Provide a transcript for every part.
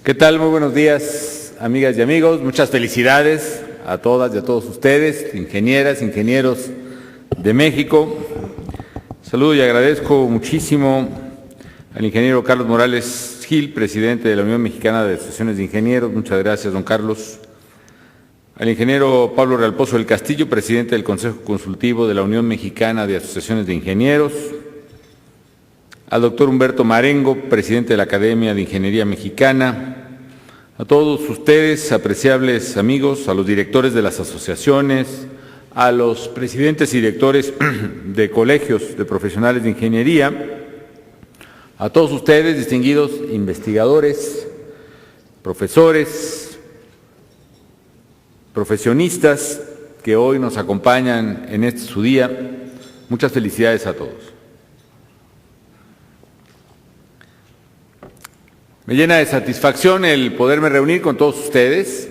¿Qué tal? Muy buenos días, amigas y amigos. Muchas felicidades a todas y a todos ustedes, ingenieras, ingenieros de México. Saludo y agradezco muchísimo al ingeniero Carlos Morales Gil, presidente de la Unión Mexicana de Asociaciones de Ingenieros. Muchas gracias, don Carlos. Al ingeniero Pablo Realpozo del Castillo, presidente del Consejo Consultivo de la Unión Mexicana de Asociaciones de Ingenieros. Al doctor Humberto Marengo, presidente de la Academia de Ingeniería Mexicana, a todos ustedes, apreciables amigos, a los directores de las asociaciones, a los presidentes y directores de colegios de profesionales de ingeniería, a todos ustedes, distinguidos investigadores, profesores, profesionistas que hoy nos acompañan en este su día, muchas felicidades a todos. Me llena de satisfacción el poderme reunir con todos ustedes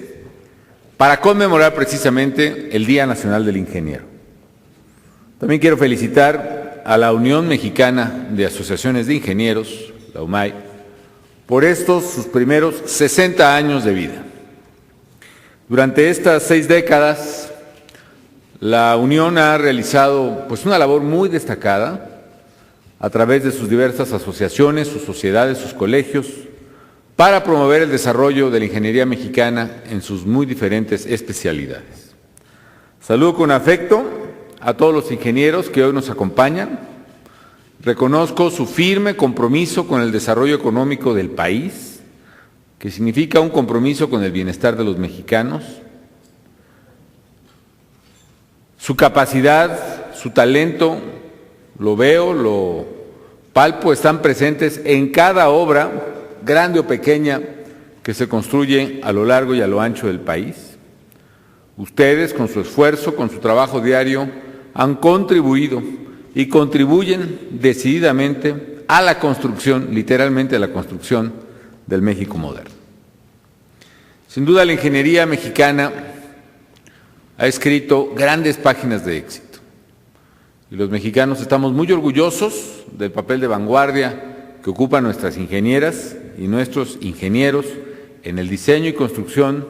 para conmemorar precisamente el Día Nacional del Ingeniero. También quiero felicitar a la Unión Mexicana de Asociaciones de Ingenieros, la UMAI, por estos sus primeros 60 años de vida. Durante estas 6 décadas, la Unión ha realizado una labor muy destacada a través de sus diversas asociaciones, sus sociedades, sus colegios, para promover el desarrollo de la ingeniería mexicana en sus muy diferentes especialidades. Saludo con afecto a todos los ingenieros que hoy nos acompañan. Reconozco su firme compromiso con el desarrollo económico del país, que significa un compromiso con el bienestar de los mexicanos. Su capacidad, su talento, lo veo, lo palpo, están presentes en cada obra, grande o pequeña, que se construye a lo largo y a lo ancho del país. Ustedes, con su esfuerzo, con su trabajo diario, han contribuido y contribuyen decididamente a la construcción, literalmente a la construcción del México moderno. Sin duda, la ingeniería mexicana ha escrito grandes páginas de éxito. Y los mexicanos estamos muy orgullosos del papel de vanguardia que ocupan nuestras ingenieras y nuestros ingenieros en el diseño y construcción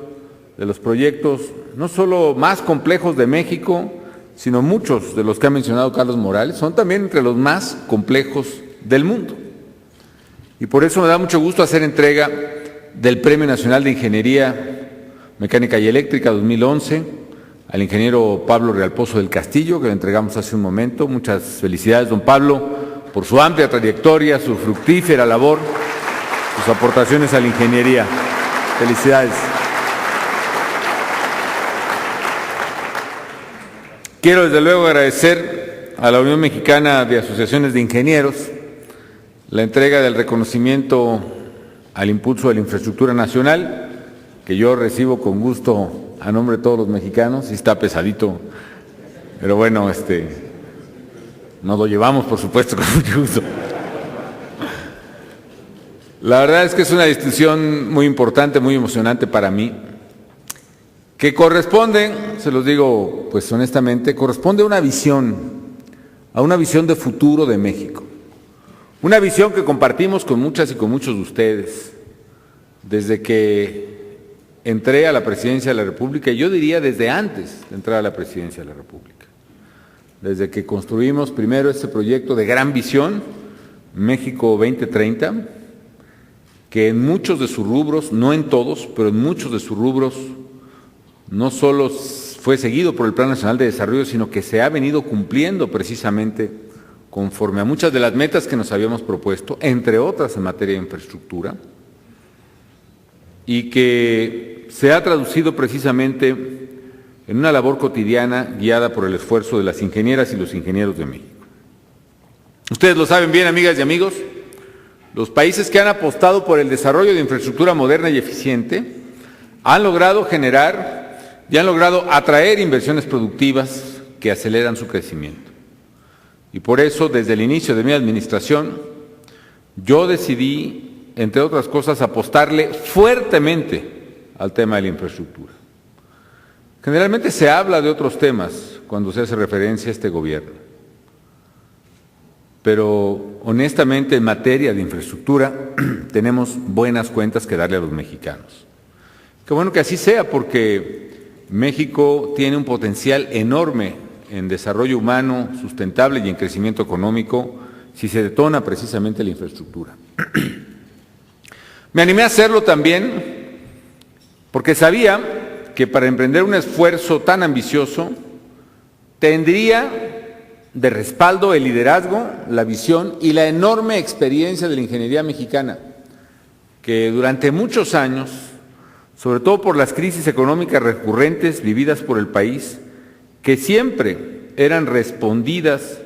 de los proyectos no solo más complejos de México, sino muchos de los que ha mencionado Carlos Morales, son también entre los más complejos del mundo. Y por eso me da mucho gusto hacer entrega del Premio Nacional de Ingeniería Mecánica y Eléctrica 2011 al ingeniero Pablo Realpozo del Castillo, que lo entregamos hace un momento. Muchas felicidades, don Pablo, por su amplia trayectoria, su fructífera labor, sus aportaciones a la ingeniería. Felicidades. Quiero desde luego agradecer a la Unión Mexicana de Asociaciones de Ingenieros la entrega del reconocimiento al impulso de la infraestructura nacional, que yo recibo con gusto a nombre de todos los mexicanos. Y está pesadito, pero bueno, nos lo llevamos, por supuesto, con mucho gusto. La verdad es que es una distinción muy importante, muy emocionante para mí, que corresponde, se los digo pues honestamente, corresponde a una visión de futuro de México. Una visión que compartimos con muchas y con muchos de ustedes desde que entré a la presidencia de la República, y yo diría desde antes de entrar a la presidencia de la República. Desde que construimos primero este proyecto de gran visión, México 2030, que en muchos de sus rubros, no en todos, pero en muchos de sus rubros, no solo fue seguido por el Plan Nacional de Desarrollo, sino que se ha venido cumpliendo precisamente conforme a muchas de las metas que nos habíamos propuesto, entre otras en materia de infraestructura, y que se ha traducido precisamente en una labor cotidiana guiada por el esfuerzo de las ingenieras y los ingenieros de México. Ustedes lo saben bien, amigas y amigos, los países que han apostado por el desarrollo de infraestructura moderna y eficiente han logrado generar y han logrado atraer inversiones productivas que aceleran su crecimiento. Y por eso, desde el inicio de mi administración, yo decidí, entre otras cosas, apostarle fuertemente al tema de la infraestructura. Generalmente se habla de otros temas cuando se hace referencia a este gobierno. pero honestamente en materia de infraestructura tenemos buenas cuentas que darle a los mexicanos. Qué bueno que así sea, porque México tiene un potencial enorme en desarrollo humano, sustentable y en crecimiento económico si se detona precisamente la infraestructura. Me animé a hacerlo también porque sabía que para emprender un esfuerzo tan ambicioso tendría de respaldo el liderazgo, la visión y la enorme experiencia de la ingeniería mexicana, que durante muchos años, sobre todo por las crisis económicas recurrentes vividas por el país, que siempre eran respondidas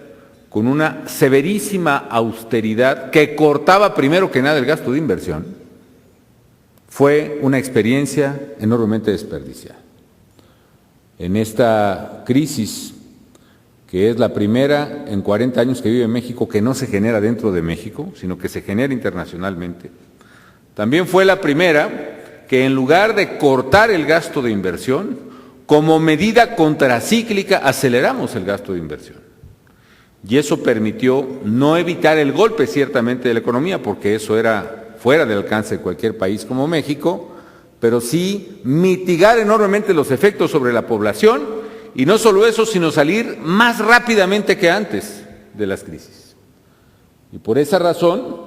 con una severísima austeridad que cortaba primero que nada el gasto de inversión, fue una experiencia enormemente desperdiciada. En esta crisis, que es la primera en 40 años que vive México, que no se genera dentro de México, sino que se genera internacionalmente, también fue la primera que en lugar de cortar el gasto de inversión, como medida contracíclica aceleramos el gasto de inversión. Y eso permitió no evitar el golpe ciertamente de la economía, porque eso era fuera del alcance de cualquier país como México, pero sí mitigar enormemente los efectos sobre la población, y no solo eso, sino salir más rápidamente que antes de las crisis. Y por esa razón,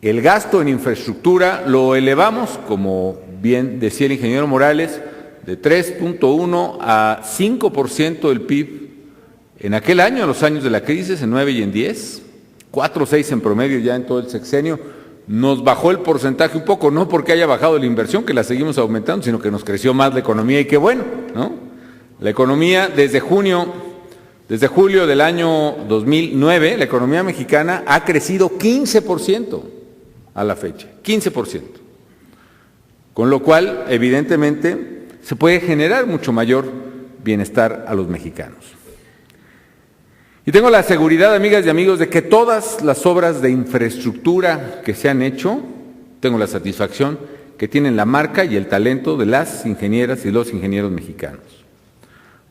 el gasto en infraestructura lo elevamos, como bien decía el ingeniero Morales, de 3.1 a 5% del PIB en aquel año, en los años de la crisis, en 9 y en 10, 4 o 6 en promedio ya en todo el sexenio. Nos bajó el porcentaje un poco, no porque haya bajado la inversión, que la seguimos aumentando, sino que nos creció más la economía, y qué bueno, ¿no? La economía desde julio del año 2009, la economía mexicana ha crecido 15% a la fecha, 15%. Con lo cual, evidentemente, se puede generar mucho mayor bienestar a los mexicanos. Y tengo la seguridad, amigas y amigos, de que todas las obras de infraestructura que se han hecho, tengo la satisfacción que tienen la marca y el talento de las ingenieras y los ingenieros mexicanos.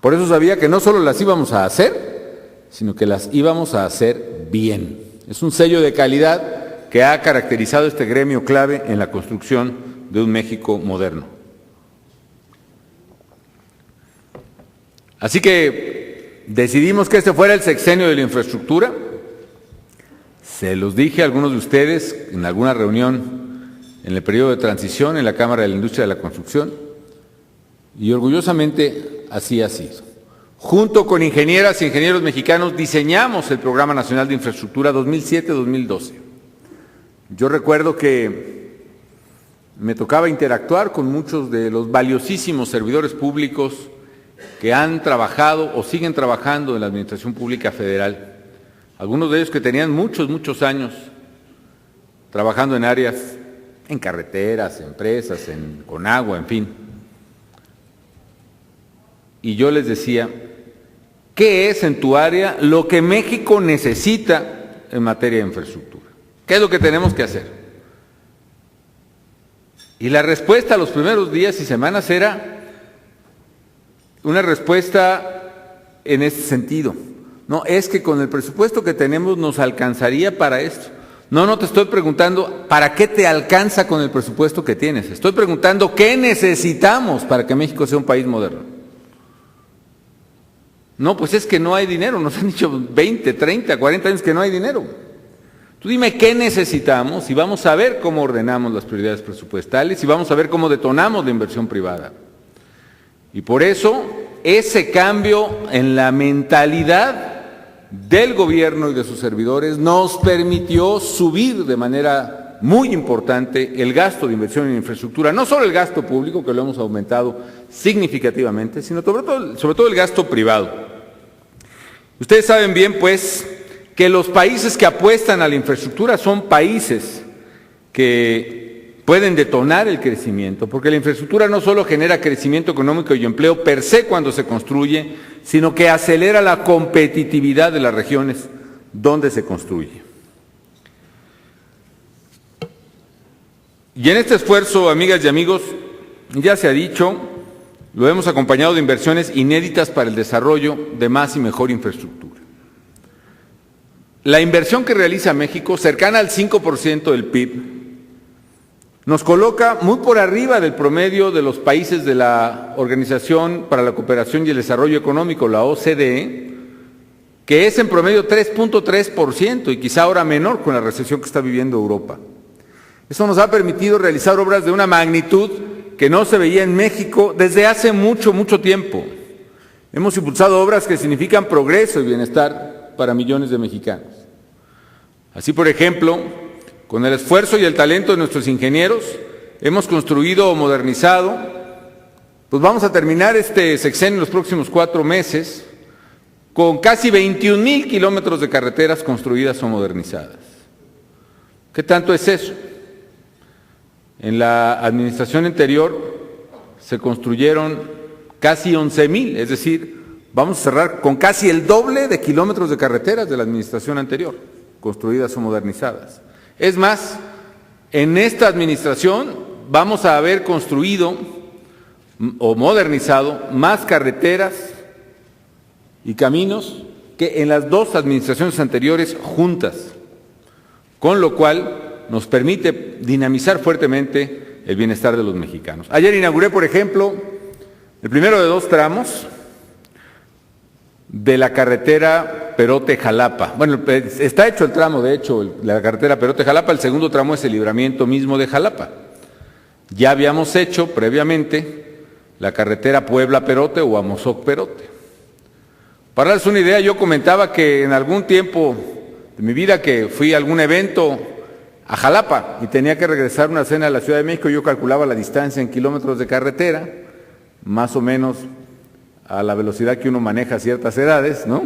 Por eso sabía que no solo las íbamos a hacer, sino que las íbamos a hacer bien. Es un sello de calidad que ha caracterizado este gremio clave en la construcción de un México moderno. Así que decidimos que este fuera el sexenio de la infraestructura. Se los dije a algunos de ustedes en alguna reunión en el periodo de transición en la Cámara de la Industria de la Construcción, y orgullosamente así ha sido. Junto con ingenieras e ingenieros mexicanos diseñamos el Programa Nacional de Infraestructura 2007-2012. Yo recuerdo que me tocaba interactuar con muchos de los valiosísimos servidores públicos que han trabajado o siguen trabajando en la Administración Pública Federal, algunos de ellos que tenían muchos años trabajando en áreas, en carreteras, empresas, con agua, en fin. Y yo les decía, ¿qué es en tu área lo que México necesita en materia de infraestructura? ¿Qué es lo que tenemos que hacer? Y la respuesta a los primeros días y semanas era una respuesta en este sentido. No, es que con el presupuesto que tenemos nos alcanzaría para esto. No te estoy preguntando para qué te alcanza con el presupuesto que tienes. Estoy preguntando qué necesitamos para que México sea un país moderno. No, pues es que no hay dinero. Nos han dicho 20, 30, 40 años que no hay dinero. Tú dime qué necesitamos y vamos a ver cómo ordenamos las prioridades presupuestales y vamos a ver cómo detonamos la inversión privada. Y por eso, ese cambio en la mentalidad del gobierno y de sus servidores nos permitió subir de manera muy importante el gasto de inversión en infraestructura, no solo el gasto público, que lo hemos aumentado significativamente, sino sobre todo el gasto privado. Ustedes saben bien, pues, que los países que apuestan a la infraestructura son países que pueden detonar el crecimiento, porque la infraestructura no solo genera crecimiento económico y empleo per se cuando se construye, sino que acelera la competitividad de las regiones donde se construye. Y en este esfuerzo, amigas y amigos, ya se ha dicho, lo hemos acompañado de inversiones inéditas para el desarrollo de más y mejor infraestructura. la inversión que realiza México, cercana al 5% del PIB, nos coloca muy por arriba del promedio de los países de la Organización para la Cooperación y el Desarrollo Económico, la OCDE, que es en promedio 3.3% y quizá ahora menor con la recesión que está viviendo Europa. Eso nos ha permitido realizar obras de una magnitud que no se veía en México desde hace mucho, mucho tiempo. Hemos impulsado obras que significan progreso y bienestar para millones de mexicanos. Así, por ejemplo, con el esfuerzo y el talento de nuestros ingenieros, hemos construido o modernizado, pues vamos a terminar este sexenio en los próximos 4 meses, con casi 21,000 kilómetros de carreteras construidas o modernizadas. ¿Qué tanto es eso? En la administración anterior se construyeron casi 11,000, es decir, vamos a cerrar con casi el doble de kilómetros de carreteras de la administración anterior, construidas o modernizadas. Es más, en esta administración vamos a haber construido o modernizado más carreteras y caminos que en las 2 administraciones anteriores juntas, con lo cual nos permite dinamizar fuertemente el bienestar de los mexicanos. Ayer inauguré, por ejemplo, el primero de 2 tramos de la carretera Perote-Jalapa. Bueno, está hecho el tramo, de hecho, la carretera Perote-Jalapa, el segundo tramo es el libramiento mismo de Jalapa. Ya habíamos hecho previamente la carretera Puebla-Perote o Amozoc-Perote. Para darles una idea, yo comentaba que en algún tiempo de mi vida que fui a algún evento a Jalapa y tenía que regresar una cena a la Ciudad de México, yo calculaba la distancia en kilómetros de carretera, más o menos a la velocidad que uno maneja a ciertas edades, ¿no?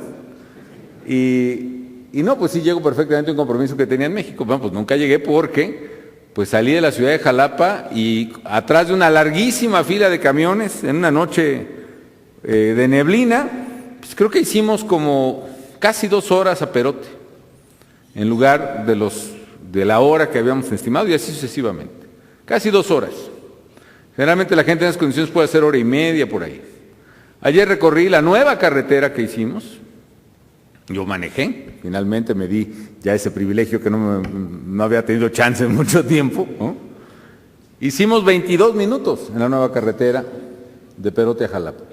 Y no, pues sí llego perfectamente a un compromiso que tenía en México. Bueno, pues nunca llegué porque pues salí de la ciudad de Jalapa y atrás de una larguísima fila de camiones en una noche de neblina, pues creo que hicimos como casi 2 horas a Perote, en lugar de la hora que habíamos estimado, y así sucesivamente. Casi 2 horas. Generalmente la gente en esas condiciones puede hacer 1:30 por ahí. Ayer recorrí la nueva carretera que hicimos. Yo manejé, finalmente me di ya ese privilegio que no había tenido chance en mucho tiempo, ¿no? Hicimos 22 minutos en la nueva carretera de Perote a Jalapa.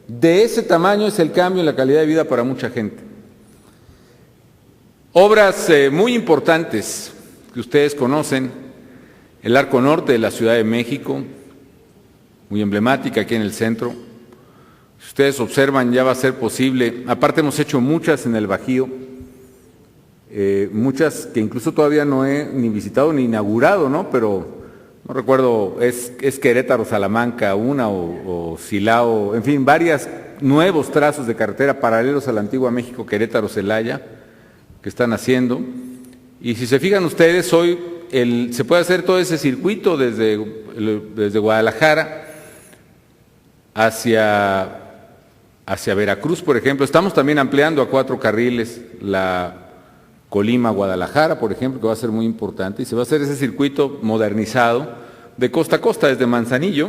De ese tamaño es el cambio en la calidad de vida para mucha gente. Obras muy importantes que ustedes conocen, el Arco Norte de la Ciudad de México, muy emblemática aquí en el centro. Si ustedes observan, ya va a ser posible, aparte hemos hecho muchas en el Bajío, muchas que incluso todavía no he ni visitado ni inaugurado, ¿no? Pero no recuerdo, es Querétaro, Salamanca, una o Silao, en fin, varios nuevos trazos de carretera paralelos a la antigua México, Querétaro, Celaya, que están haciendo. Y si se fijan ustedes, hoy se puede hacer todo ese circuito desde Guadalajara hacia Veracruz, por ejemplo. Estamos también ampliando a 4 carriles la Colima-Guadalajara, por ejemplo, que va a ser muy importante, y se va a hacer ese circuito modernizado de costa a costa, desde Manzanillo,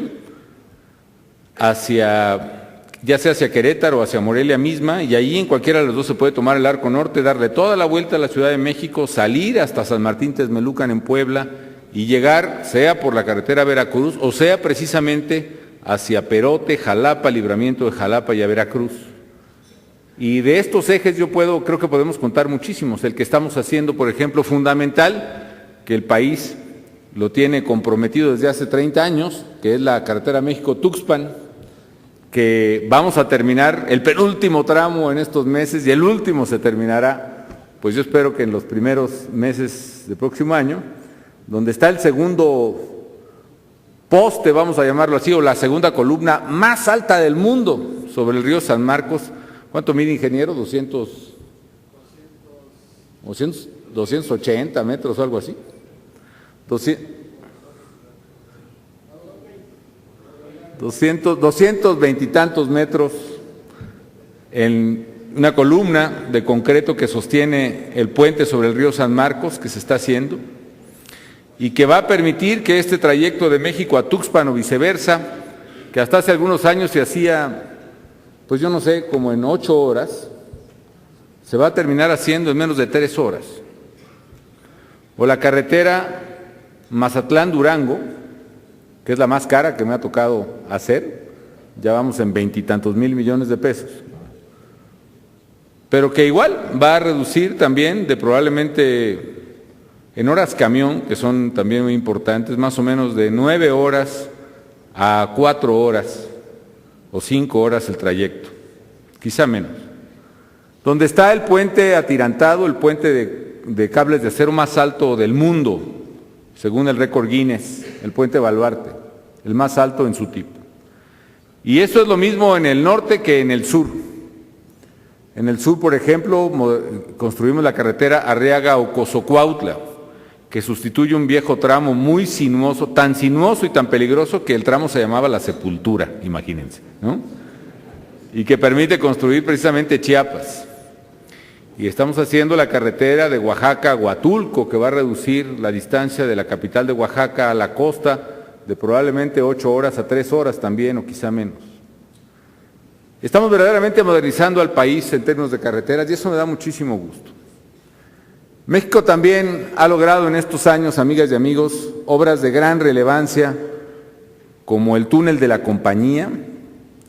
ya sea hacia Querétaro o hacia Morelia misma, y ahí en cualquiera de los dos se puede tomar el Arco Norte, darle toda la vuelta a la Ciudad de México, salir hasta San Martín Texmelucan en Puebla, y llegar, sea por la carretera Veracruz, o sea precisamente hacia Perote, Jalapa, Libramiento de Jalapa y a Veracruz. Y de estos ejes creo que podemos contar muchísimos. El que estamos haciendo, por ejemplo, fundamental, que el país lo tiene comprometido desde hace 30 años, que es la carretera México-Tuxpan, que vamos a terminar el penúltimo tramo en estos meses y el último se terminará, pues yo espero que en los primeros meses del próximo año, donde está el segundo poste, vamos a llamarlo así, o la segunda columna más alta del mundo sobre el río San Marcos. ¿Cuánto mide, ingeniero? 280 metros o algo así. 220 y tantos metros en una columna de concreto que sostiene el puente sobre el río San Marcos que se está haciendo y que va a permitir que este trayecto de México a Tuxpan o viceversa, que hasta hace algunos años se hacía, pues yo no sé, como en 8 horas, se va a terminar haciendo en menos de 3 horas. O la carretera Mazatlán-Durango, que es la más cara que me ha tocado hacer, ya vamos en 20 y tantos mil millones de pesos. Pero que igual va a reducir también de probablemente en horas camión, que son también muy importantes, más o menos de 9 horas a 4 horas o 5 horas el trayecto, quizá menos. Donde está el puente atirantado, el puente de cables de acero más alto del mundo, según el récord Guinness, el puente Baluarte, el más alto en su tipo. Y eso es lo mismo en el norte que en el sur. En el sur, por ejemplo, construimos la carretera Arriaga-Ocosocuautla, que sustituye un viejo tramo muy sinuoso, tan sinuoso y tan peligroso que el tramo se llamaba La Sepultura, imagínense, ¿no? Y que permite construir precisamente Chiapas. Y estamos haciendo la carretera de Oaxaca a Huatulco, que va a reducir la distancia de la capital de Oaxaca a la costa de probablemente 8 horas a 3 horas también, o quizá menos. Estamos verdaderamente modernizando al país en términos de carreteras y eso me da muchísimo gusto. México también ha logrado en estos años, amigas y amigos, obras de gran relevancia como el túnel de la Compañía,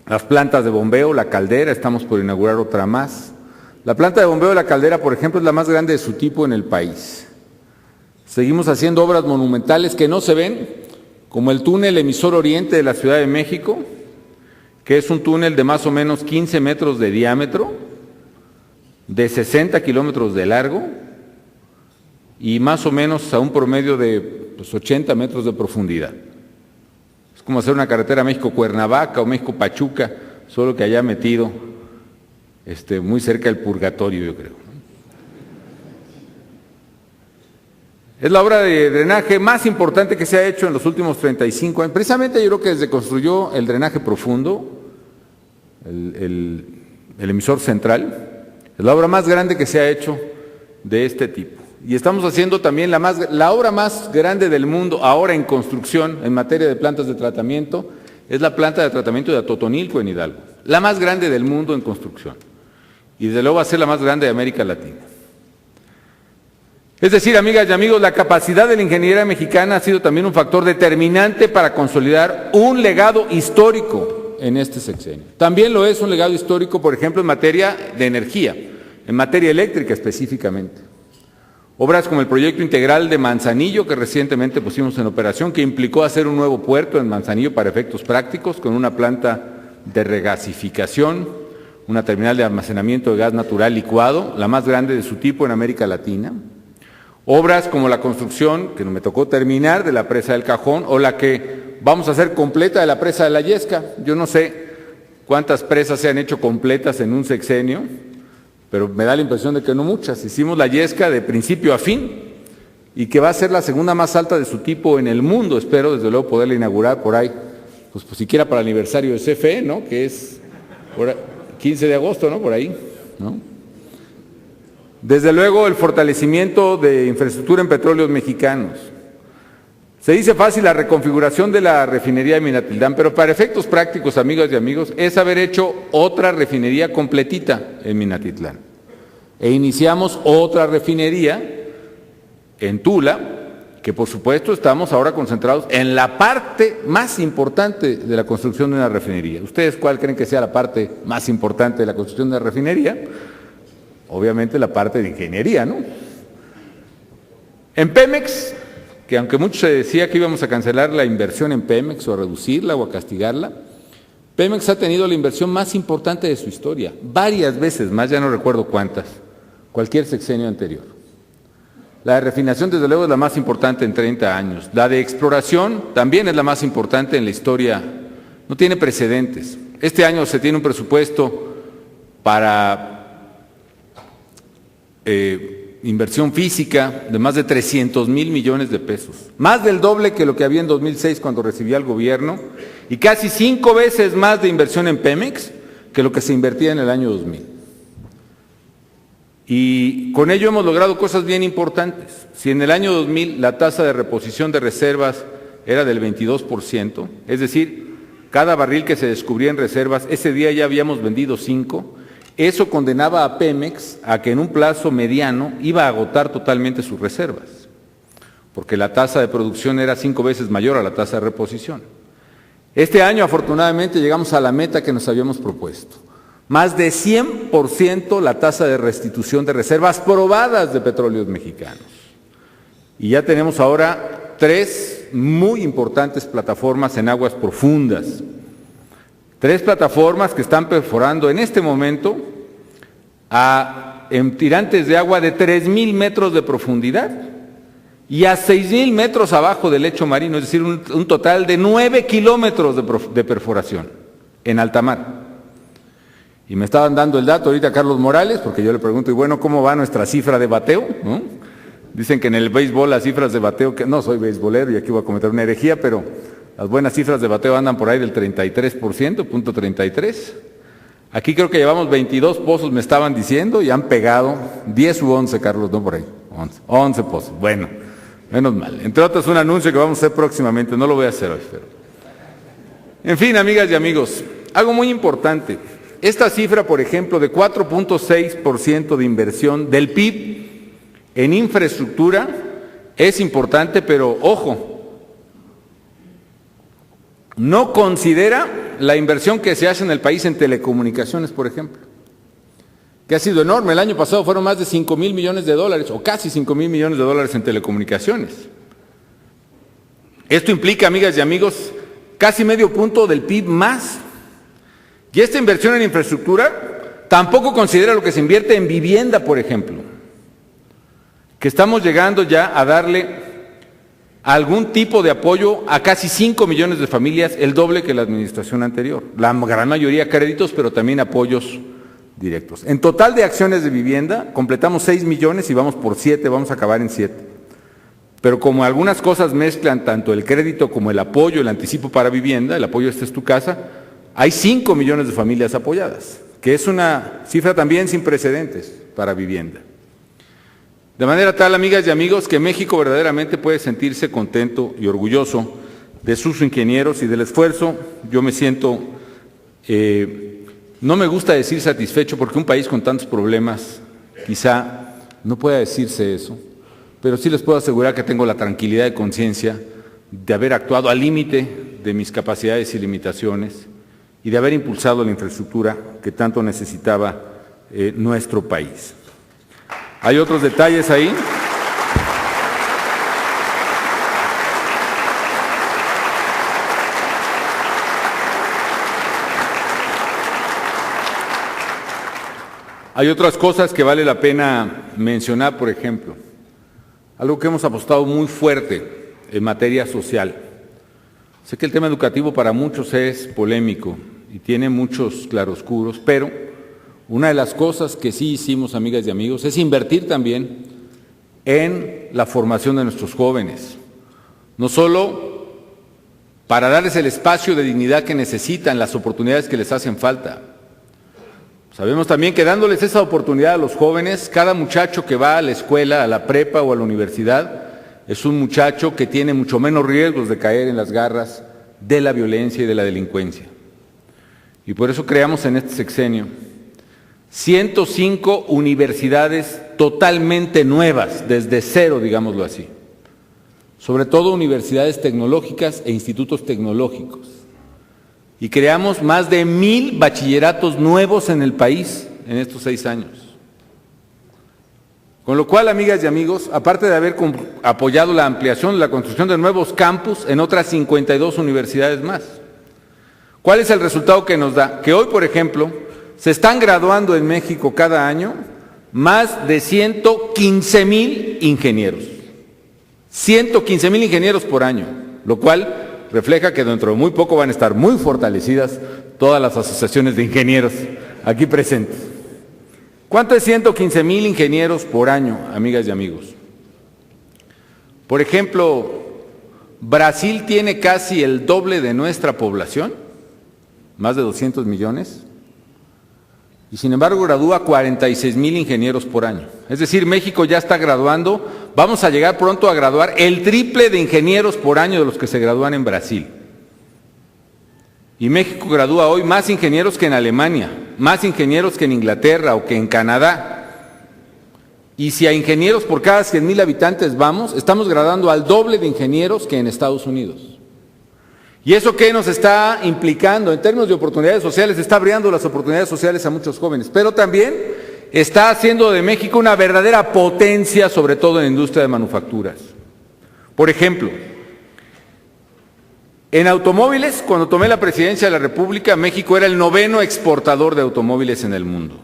las plantas de bombeo, la Caldera, estamos por inaugurar otra más. La planta de bombeo de la Caldera, por ejemplo, es la más grande de su tipo en el país. Seguimos haciendo obras monumentales que no se ven, como el túnel emisor oriente de la Ciudad de México, que es un túnel de más o menos 15 metros de diámetro, de 60 kilómetros de largo y más o menos a un promedio de 80 metros de profundidad. Es como hacer una carretera México-Cuernavaca o México-Pachuca, solo que haya metido muy cerca del purgatorio, yo creo. Es la obra de drenaje más importante que se ha hecho en los últimos 35 años. Precisamente yo creo que desde que construyó el drenaje profundo, el emisor central, es la obra más grande que se ha hecho de este tipo. Y estamos haciendo también la obra más grande del mundo ahora en construcción en materia de plantas de tratamiento, es la planta de tratamiento de Atotonilco en Hidalgo, la más grande del mundo en construcción. Y desde luego va a ser la más grande de América Latina. Es decir, amigas y amigos, la capacidad de la ingeniería mexicana ha sido también un factor determinante para consolidar un legado histórico en este sexenio. También lo es un legado histórico, por ejemplo, en materia de energía, en materia eléctrica específicamente. Obras como el proyecto integral de Manzanillo, que recientemente pusimos en operación, que implicó hacer un nuevo puerto en Manzanillo para efectos prácticos, con una planta de regasificación, una terminal de almacenamiento de gas natural licuado, la más grande de su tipo en América Latina. Obras como la construcción, que no me tocó terminar, de la presa del Cajón, o la que vamos a hacer completa de la presa de la Yesca. Yo no sé cuántas presas se han hecho completas en un sexenio, pero me da la impresión de que no muchas. Hicimos la Yesca de principio a fin, y que va a ser la segunda más alta de su tipo en el mundo. Espero desde luego poderla inaugurar por ahí, pues siquiera para el aniversario de CFE, ¿no? Que es 15 de agosto, ¿no? Por ahí, ¿no? Desde luego el fortalecimiento de infraestructura en petróleos mexicanos. Se dice fácil la reconfiguración de la refinería de Minatitlán, pero para efectos prácticos, amigas y amigos, es haber hecho otra refinería completita en Minatitlán. E iniciamos otra refinería en Tula, que por supuesto estamos ahora concentrados en la parte más importante de la construcción de una refinería. ¿Ustedes cuál creen que sea la parte más importante de la construcción de una refinería? Obviamente la parte de ingeniería, ¿no? En Pemex, que aunque mucho se decía que íbamos a cancelar la inversión en Pemex o a reducirla o a castigarla, Pemex ha tenido la inversión más importante de su historia, varias veces más, ya no recuerdo cuántas, cualquier sexenio anterior. La de refinación desde luego es la más importante en 30 años, la de exploración también es la más importante en la historia, no tiene precedentes. Este año se tiene un presupuesto para inversión física de más de 300,000 millones de pesos, más del doble que lo que había en 2006 cuando recibía el gobierno, y casi 5 veces más de inversión en Pemex que lo que se invertía en el año 2000. Y con ello hemos logrado cosas bien importantes. Si en el año 2000 la tasa de reposición de reservas era del 22%, es decir, cada barril que se descubría en reservas, ese día ya habíamos vendido 5, eso condenaba a Pemex a que en un plazo mediano iba a agotar totalmente sus reservas, porque la tasa de producción era 5 veces mayor a la tasa de reposición. Este año, afortunadamente, llegamos a la meta que nos habíamos propuesto. Más de 100% la tasa de restitución de reservas probadas de petróleos mexicanos. Y ya tenemos ahora 3 muy importantes plataformas en aguas profundas. 3 plataformas que están perforando en este momento en tirantes de agua de 3,000 metros de profundidad y a 6,000 metros abajo del lecho marino, es decir, un total de 9 kilómetros de perforación en alta mar. Y me estaban dando el dato ahorita Carlos Morales, porque yo le pregunto, y bueno, ¿cómo va nuestra cifra de bateo? ¿No? Dicen que en el béisbol las cifras de bateo, que no soy beisbolero y aquí voy a cometer una herejía, pero las buenas cifras de bateo andan por ahí del 33%, punto 33. Aquí creo que llevamos 22 pozos, me estaban diciendo, y han pegado 10 u 11, Carlos, no por ahí, 11 pozos. Bueno, menos mal. Entre otras, un anuncio que vamos a hacer próximamente, no lo voy a hacer hoy, pero... En fin, amigas y amigos, algo muy importante. Esta cifra, por ejemplo, de 4.6% de inversión del PIB en infraestructura es importante, pero ojo, no considera la inversión que se hace en el país en telecomunicaciones, por ejemplo, que ha sido enorme. El año pasado fueron más de 5,000 millones de dólares, o casi 5,000 millones de dólares en telecomunicaciones. Esto implica, amigas y amigos, casi medio punto del PIB más. Y esta inversión en infraestructura tampoco considera lo que se invierte en vivienda, por ejemplo, que estamos llegando ya a darle algún tipo de apoyo a casi 5 millones de familias, el doble que la administración anterior. La gran mayoría créditos, pero también apoyos directos. En total de acciones de vivienda, completamos 6 millones y vamos por 7, vamos a acabar en 7. Pero como algunas cosas mezclan tanto el crédito como el apoyo, el anticipo para vivienda, el apoyo Esta es tu casa, hay 5 millones de familias apoyadas, que es una cifra también sin precedentes para vivienda. De manera tal, amigas y amigos, que México verdaderamente puede sentirse contento y orgulloso de sus ingenieros y del esfuerzo. Yo me siento, no me gusta decir satisfecho, porque un país con tantos problemas quizá no pueda decirse eso, pero sí les puedo asegurar que tengo la tranquilidad de conciencia de haber actuado al límite de mis capacidades y limitaciones y de haber impulsado la infraestructura que tanto necesitaba nuestro país. Hay otros detalles ahí. Hay otras cosas que vale la pena mencionar, por ejemplo, algo que hemos apostado muy fuerte en materia social. Sé que el tema educativo para muchos es polémico y tiene muchos claroscuros, pero una de las cosas que sí hicimos, amigas y amigos, es invertir también en la formación de nuestros jóvenes, no solo para darles el espacio de dignidad que necesitan, las oportunidades que les hacen falta. Sabemos también que dándoles esa oportunidad a los jóvenes, cada muchacho que va a la escuela, a la prepa o a la universidad, es un muchacho que tiene mucho menos riesgos de caer en las garras de la violencia y de la delincuencia. Y por eso creamos en este sexenio 105 universidades totalmente nuevas, desde cero, digámoslo así. Sobre todo universidades tecnológicas e institutos tecnológicos. Y creamos más de 1,000 bachilleratos nuevos en el país en estos 6 años. Con lo cual, amigas y amigos, aparte de haber apoyado la ampliación, la construcción de nuevos campus en otras 52 universidades más. ¿Cuál es el resultado que nos da? Que hoy, por ejemplo, se están graduando en México cada año más de 115,000 ingenieros. 115,000 ingenieros por año, lo cual refleja que dentro de muy poco van a estar muy fortalecidas todas las asociaciones de ingenieros aquí presentes. ¿Cuánto es 115,000 ingenieros por año, amigas y amigos? Por ejemplo, Brasil tiene casi el doble de nuestra población, más de 200 millones, y sin embargo gradúa 46,000 ingenieros por año. Es decir, México ya está graduando, vamos a llegar pronto a graduar el triple de ingenieros por año de los que se gradúan en Brasil. Y México gradúa hoy más ingenieros que en Alemania, más ingenieros que en Inglaterra o que en Canadá. Y si a ingenieros por cada 100,000 habitantes vamos, estamos graduando al doble de ingenieros que en Estados Unidos. ¿Y eso qué nos está implicando? En términos de oportunidades sociales, está abriendo las oportunidades sociales a muchos jóvenes, pero también está haciendo de México una verdadera potencia, sobre todo en la industria de manufacturas. Por ejemplo, en automóviles, cuando tomé la presidencia de la República, México era el 9º exportador de automóviles en el mundo,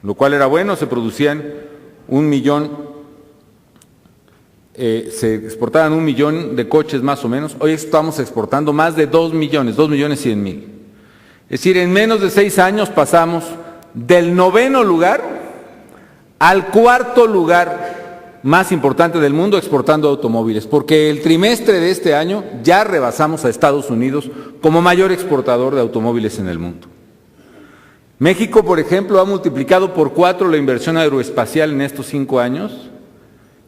lo cual era bueno, se producían 1 millón, se exportaban 1 millón de coches más o menos. Hoy estamos exportando más de 2 millones, 2.100.000. Es decir, en menos de 6 años pasamos del 9º lugar al 4º lugar más importante del mundo exportando automóviles, porque el trimestre de este año ya rebasamos a Estados Unidos como mayor exportador de automóviles en el mundo. México, por ejemplo, ha multiplicado por 4 la inversión aeroespacial en estos 5 años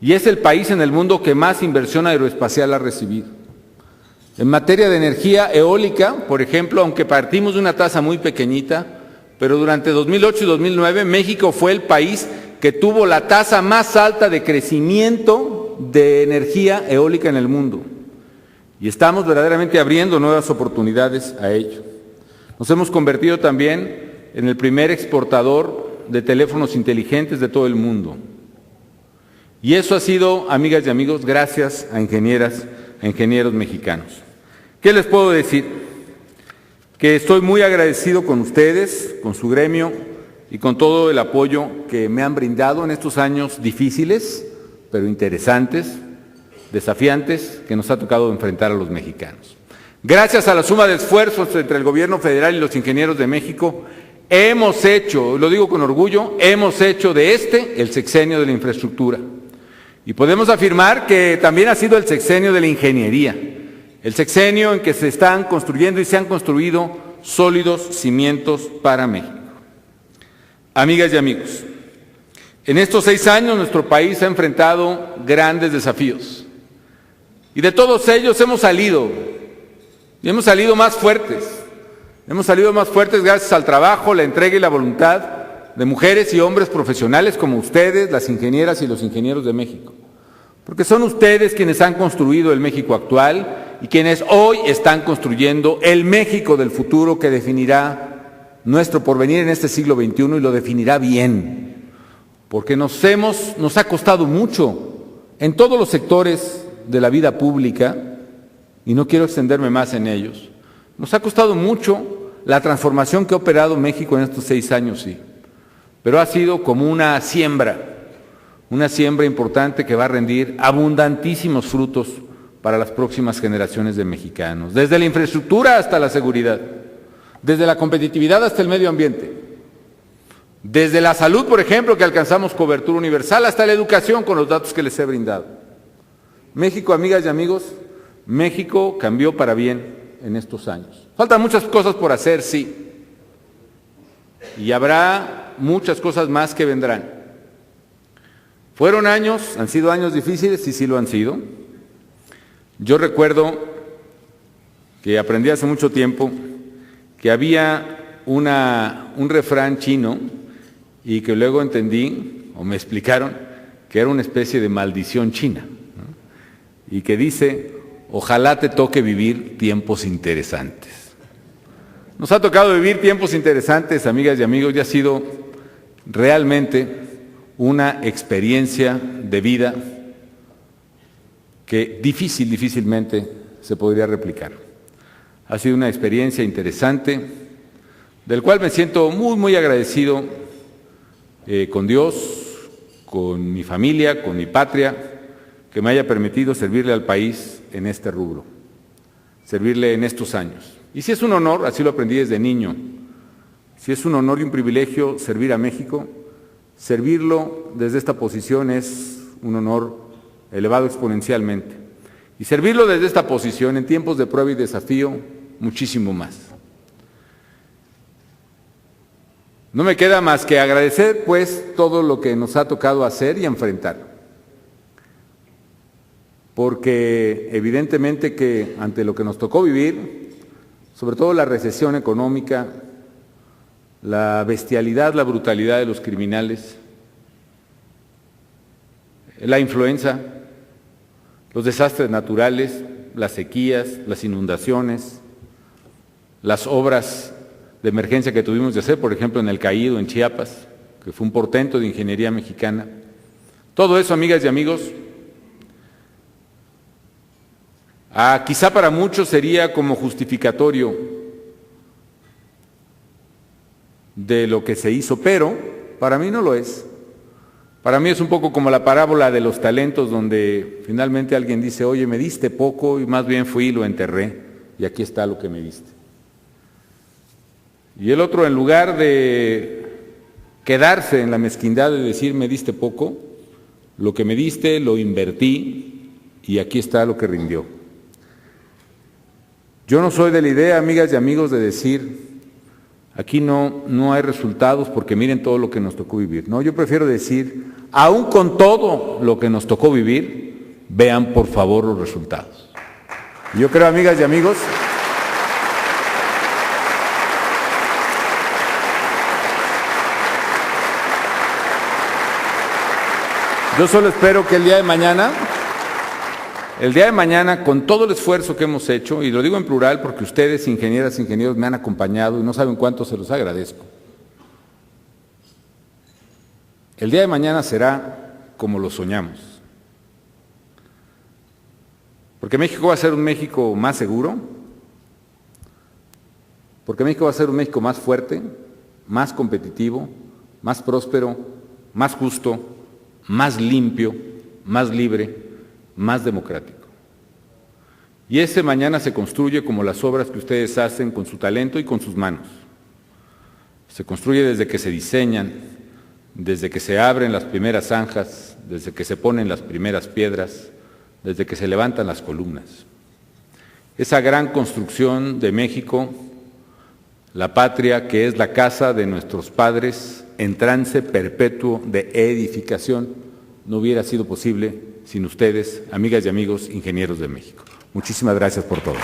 y es el país en el mundo que más inversión aeroespacial ha recibido. En materia de energía eólica, por ejemplo, aunque partimos de una tasa muy pequeñita, pero durante 2008 y 2009 México fue el país que tuvo la tasa más alta de crecimiento de energía eólica en el mundo. Y estamos verdaderamente abriendo nuevas oportunidades a ello. Nos hemos convertido también en el primer exportador de teléfonos inteligentes de todo el mundo. Y eso ha sido, amigas y amigos, gracias a ingenieras, a ingenieros mexicanos. ¿Qué les puedo decir? Que estoy muy agradecido con ustedes, con su gremio y con todo el apoyo que me han brindado en estos años difíciles, pero interesantes, desafiantes, que nos ha tocado enfrentar a los mexicanos. Gracias a la suma de esfuerzos entre el gobierno federal y los ingenieros de México, hemos hecho, lo digo con orgullo, hemos hecho de el sexenio de la infraestructura. Y podemos afirmar que también ha sido el sexenio de la ingeniería, el sexenio en que se están construyendo y se han construido sólidos cimientos para México. Amigas y amigos, en estos 6 años nuestro país ha enfrentado grandes desafíos. Y de todos ellos hemos salido más fuertes. Hemos salido más fuertes gracias al trabajo, la entrega y la voluntad de mujeres y hombres profesionales como ustedes, las ingenieras y los ingenieros de México. Porque son ustedes quienes han construido el México actual y quienes hoy están construyendo el México del futuro que definirá nuestro porvenir en este siglo XXI y lo definirá bien. Porque nos ha costado mucho en todos los sectores de la vida pública, y no quiero extenderme más en ellos. Nos ha costado mucho la transformación que ha operado México en estos 6 años, sí, pero ha sido como una siembra importante que va a rendir abundantísimos frutos para las próximas generaciones de mexicanos, desde la infraestructura hasta la seguridad, desde la competitividad hasta el medio ambiente, desde la salud, por ejemplo, que alcanzamos cobertura universal, hasta la educación con los datos que les he brindado. México, amigas y amigos, México cambió para bien en estos años. Faltan muchas cosas por hacer, sí, y habrá muchas cosas más que vendrán. Han sido años difíciles, y sí lo han sido. Yo recuerdo que aprendí hace mucho tiempo que había un refrán chino y que luego entendí, o me explicaron, que era una especie de maldición china, ¿no? Y que dice: ojalá te toque vivir tiempos interesantes. Nos ha tocado vivir tiempos interesantes, amigas y amigos, y ha sido realmente una experiencia de vida que difícilmente se podría replicar. Ha sido una experiencia interesante, del cual me siento muy agradecido con Dios, con mi familia, con mi patria, que me haya permitido servirle al país en este rubro, servirle en estos años. Y si es un honor, así lo aprendí desde niño, si es un honor y un privilegio servir a México, servirlo desde esta posición es un honor elevado exponencialmente. Y servirlo desde esta posición en tiempos de prueba y desafío, muchísimo más. No me queda más que agradecer, pues, todo lo que nos ha tocado hacer y enfrentar. Porque evidentemente que ante lo que nos tocó vivir, sobre todo la recesión económica, la bestialidad, la brutalidad de los criminales, la influenza, los desastres naturales, las sequías, las inundaciones, las obras de emergencia que tuvimos de hacer, por ejemplo, en El Caído, en Chiapas, que fue un portento de ingeniería mexicana. Todo eso, amigas y amigos, quizá para muchos sería como justificatorio de lo que se hizo, pero para mí no lo es. Para mí es un poco como la parábola de los talentos, donde finalmente alguien dice, oye, me diste poco y más bien fui y lo enterré, y aquí está lo que me diste. Y el otro, en lugar de quedarse en la mezquindad de decir, me diste poco, lo que me diste lo invertí y aquí está lo que rindió. Yo no soy de la idea, amigas y amigos, de decir, aquí no hay resultados porque miren todo lo que nos tocó vivir. No, yo prefiero decir, aún con todo lo que nos tocó vivir, vean por favor los resultados. Yo creo, amigas y amigos, yo solo espero que el día de mañana, con todo el esfuerzo que hemos hecho, y lo digo en plural porque ustedes, ingenieras e ingenieros, me han acompañado y no saben cuánto se los agradezco. El día de mañana será como lo soñamos. Porque México va a ser un México más seguro, porque México va a ser un México más fuerte, más competitivo, más próspero, más justo, más limpio, más libre, más democrático. Y ese mañana se construye como las obras que ustedes hacen con su talento y con sus manos. Se construye desde que se diseñan, desde que se abren las primeras zanjas, desde que se ponen las primeras piedras, desde que se levantan las columnas. Esa gran construcción de México, la patria que es la casa de nuestros padres en trance perpetuo de edificación, no hubiera sido posible sin ustedes, amigas y amigos, ingenieros de México. Muchísimas gracias por todo.